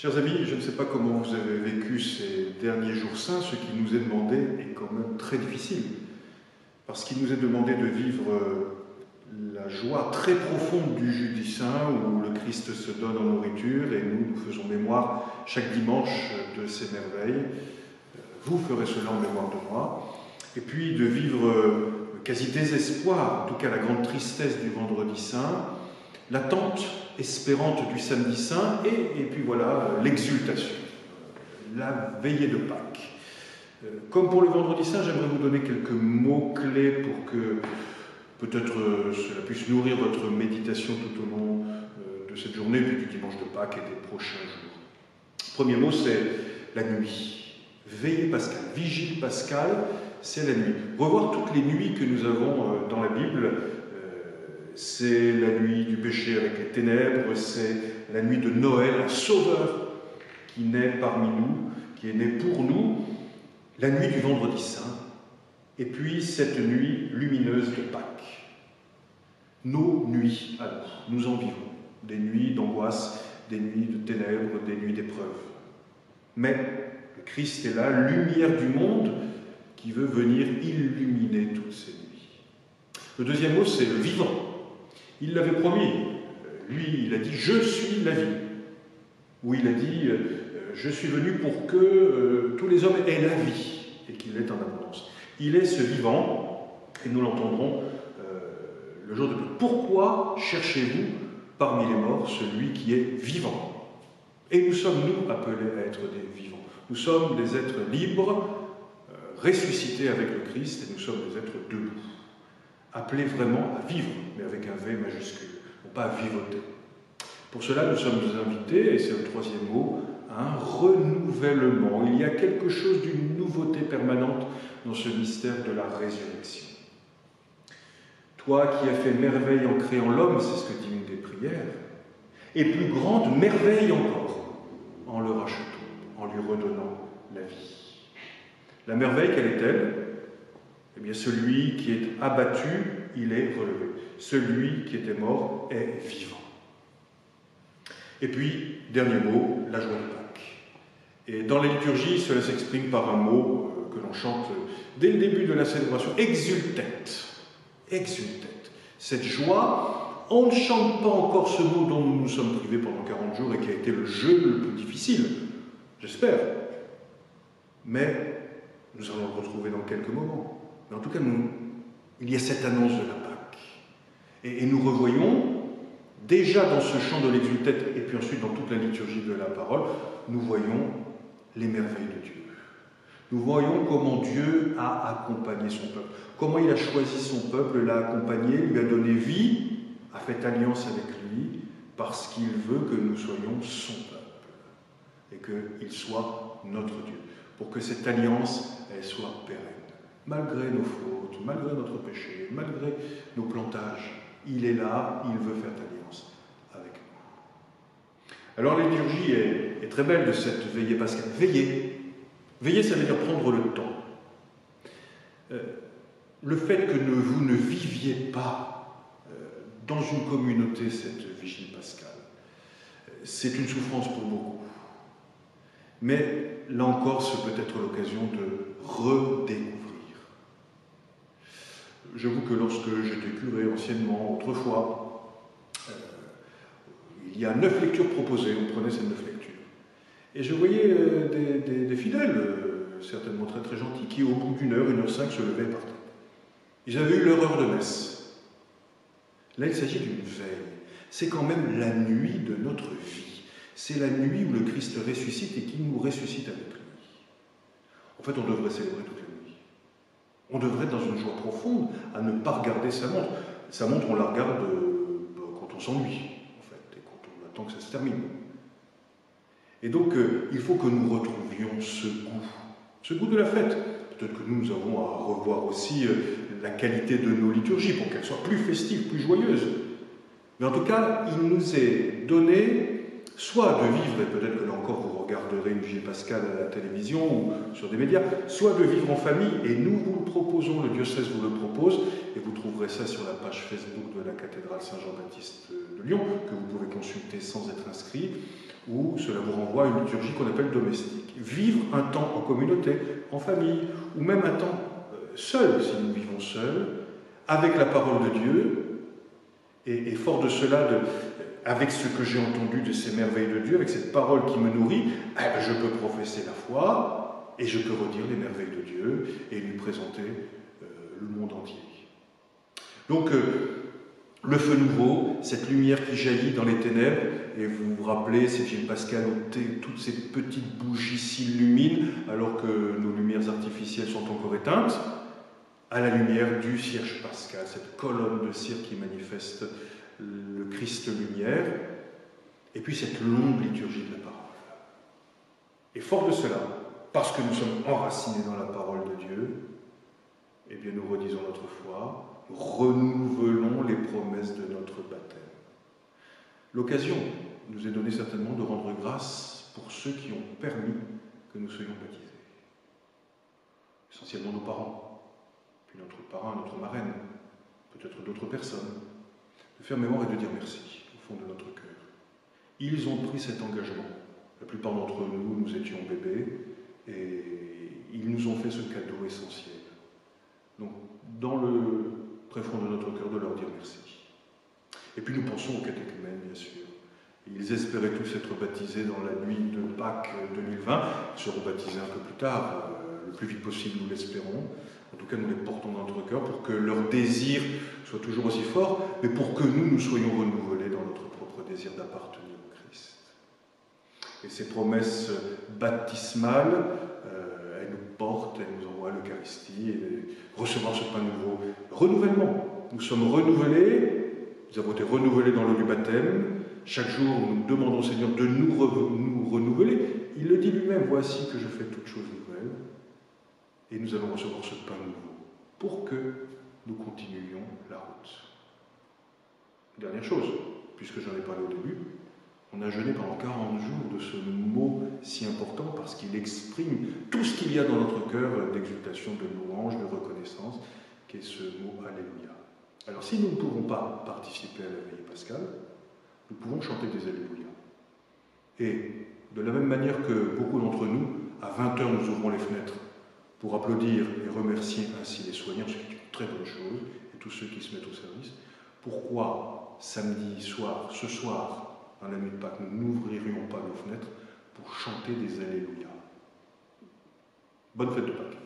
Chers amis, je ne sais pas comment vous avez vécu ces derniers jours saints. Ce qui nous est demandé est quand même très difficile, parce qu'il nous est demandé de vivre la joie très profonde du Jeudi Saint, où le Christ se donne en nourriture, et nous faisons mémoire chaque dimanche de ces merveilles. Vous ferez cela en mémoire de moi. Et puis de vivre quasi désespoir, en tout cas la grande tristesse du Vendredi Saint, l'attente espérante du Samedi Saint, et puis voilà, l'exultation, la veillée de Pâques. Comme pour le Vendredi Saint, j'aimerais vous donner quelques mots-clés pour que peut-être cela puisse nourrir votre méditation tout au long de cette journée, puis du dimanche de Pâques et des prochains jours. Premier mot, c'est la nuit. Veillée pascale, vigile pascale, c'est la nuit. Revoir toutes les nuits que nous avons dans la Bible. C'est la nuit du péché avec les ténèbres, c'est la nuit de Noël, un sauveur qui naît parmi nous, qui est né pour nous, la nuit du Vendredi Saint, et puis cette nuit lumineuse de Pâques. Nos nuits, alors, nous en vivons, des nuits d'angoisse, des nuits de ténèbres, des nuits d'épreuves. Mais le Christ est là, lumière du monde, qui veut venir illuminer toutes ces nuits. Le deuxième mot, c'est le vivant. Il l'avait promis. Lui, il a dit « Je suis la vie ». Ou il a dit « Je suis venu pour que tous les hommes aient la vie et qu'il l'ait en abondance ». Il est ce vivant, et nous l'entendrons le jour de Pâques. Pourquoi cherchez-vous parmi les morts celui qui est vivant? Et nous sommes, nous, appelés à être des vivants. Nous sommes des êtres libres, ressuscités avec le Christ, et nous sommes des êtres debout. Appelés vraiment à vivre, mais avec un V majuscule, non pas à vivoter. Pour cela, nous sommes invités, et c'est le troisième mot, à un renouvellement. Il y a quelque chose d'une nouveauté permanente dans ce mystère de la résurrection. Toi qui as fait merveille en créant l'homme, c'est ce que dit une des prières, et plus grande merveille encore, en le rachetant, en lui redonnant la vie. La merveille, quelle est-elle? Eh bien, celui qui est abattu, il est relevé. Celui qui était mort est vivant. Et puis, dernier mot, la joie de Pâques. Et dans la liturgie, cela s'exprime par un mot que l'on chante dès le début de la célébration, exultet. Exultet. Cette joie, on ne chante pas encore ce mot dont nous nous sommes privés pendant 40 jours et qui a été le jeu le plus difficile, j'espère. Mais nous allons le retrouver dans quelques moments. Mais en tout cas, il y a cette annonce de la Pâque. Et nous revoyons, déjà dans ce chant de l'exultet, et puis ensuite dans toute la liturgie de la parole, nous voyons les merveilles de Dieu. Nous voyons comment Dieu a accompagné son peuple, comment il a choisi son peuple, l'a accompagné, lui a donné vie, a fait alliance avec lui, parce qu'il veut que nous soyons son peuple, et qu'il soit notre Dieu, pour que cette alliance, elle soit pérenne. Malgré nos fautes, malgré notre péché, malgré nos plantages, il est là, il veut faire alliance avec nous. Alors la liturgie est très belle de cette veillée pascale. Veiller. Veiller, ça veut dire prendre le temps. Le fait que vous ne viviez pas dans une communauté cette vigile pascale, c'est une souffrance pour beaucoup. Mais là encore, ce peut être l'occasion de redécouvrir. J'avoue que lorsque j'étais curé anciennement, autrefois, il y a 9 lectures proposées, on prenait ces 9 lectures. Et je voyais des fidèles, certainement très très gentils, qui au bout d'une heure, 1h05, se levaient et partaient. Ils avaient eu leur heure de messe. Là, il s'agit d'une veille. C'est quand même la nuit de notre vie. C'est la nuit où le Christ ressuscite et qui nous ressuscite avec lui. En fait, on devrait célébrer toute la nuit. On devrait être dans une joie profonde à ne pas regarder sa montre. Sa montre, on la regarde quand on s'ennuie, en fait, et quand on attend que ça se termine. Et donc, il faut que nous retrouvions ce goût de la fête. Peut-être que nous avons à revoir aussi la qualité de nos liturgies pour qu'elles soient plus festives, plus joyeuses. Mais en tout cas, il nous est donné soit de vivre, et peut-être que là encore vous regarderez une vigile pascale à la télévision ou sur des médias, soit de vivre en famille, et nous vous le proposons, le diocèse vous le propose, et vous trouverez ça sur la page Facebook de la cathédrale Saint-Jean-Baptiste de Lyon, que vous pouvez consulter sans être inscrit, où cela vous renvoie à une liturgie qu'on appelle domestique. Vivre un temps en communauté, en famille, ou même un temps seul, si nous vivons seuls, avec la parole de Dieu, et fort de cela, avec ce que j'ai entendu de ces merveilles de Dieu, avec cette parole qui me nourrit, je peux professer la foi, et je peux redire les merveilles de Dieu, et lui présenter le monde entier. Donc, le feu nouveau, cette lumière qui jaillit dans les ténèbres, et vous vous rappelez, c'est Gilles Pascal où toutes ces petites bougies s'illuminent alors que nos lumières artificielles sont encore éteintes, à la lumière du cierge pascal, cette colonne de cire qui manifeste le Christ lumière, et puis cette longue liturgie de la parole. Et fort de cela, parce que nous sommes enracinés dans la parole de Dieu, eh bien nous redisons notre foi, nous renouvelons les promesses de notre baptême. L'occasion nous est donnée certainement de rendre grâce pour ceux qui ont permis que nous soyons baptisés. Essentiellement nos parents, puis notre parrain, notre marraine, peut-être d'autres personnes, de faire mémoire et de dire merci au fond de notre cœur. Ils ont pris cet engagement. La plupart d'entre nous, nous étions bébés, et ils nous ont fait ce cadeau essentiel. Donc, dans le tréfonds de notre cœur, de leur dire merci. Et puis nous pensons aux catéchumènes, bien sûr. Ils espéraient tous être baptisés dans la nuit de Pâques 2020. Ils seront baptisés un peu plus tard, le plus vite possible, nous l'espérons. En tout cas, nous les portons dans notre cœur pour que leur désir soit toujours aussi fort, mais pour que nous soyons renouvelés dans notre propre désir d'appartenir au Christ. Et ces promesses baptismales, elles nous portent, elles nous envoient à l'Eucharistie, et recevoir ce pain nouveau. Renouvellement. Nous sommes renouvelés, nous avons été renouvelés dans l'eau du baptême. Chaque jour, nous demandons au Seigneur de nous renouveler. Il le dit lui-même, voici que je fais toutes choses nouvelles. Et nous allons recevoir ce pain nouveau pour que nous continuions la route. Dernière chose, puisque j'en ai parlé au début, on a jeûné pendant 40 jours de ce mot si important parce qu'il exprime tout ce qu'il y a dans notre cœur d'exultation, de louange, de reconnaissance, qu'est ce mot Alléluia. Alors si nous ne pouvons pas participer à la veillée pascale, nous pouvons chanter des Alléluia. Et de la même manière que beaucoup d'entre nous, à 20h, nous ouvrons les fenêtres pour applaudir et remercier ainsi les soignants, ce qui est une très bonne chose, et tous ceux qui se mettent au service. Pourquoi samedi soir, ce soir, dans la nuit de Pâques, nous n'ouvririons pas nos fenêtres pour chanter des Alléluia? Bonne fête de Pâques.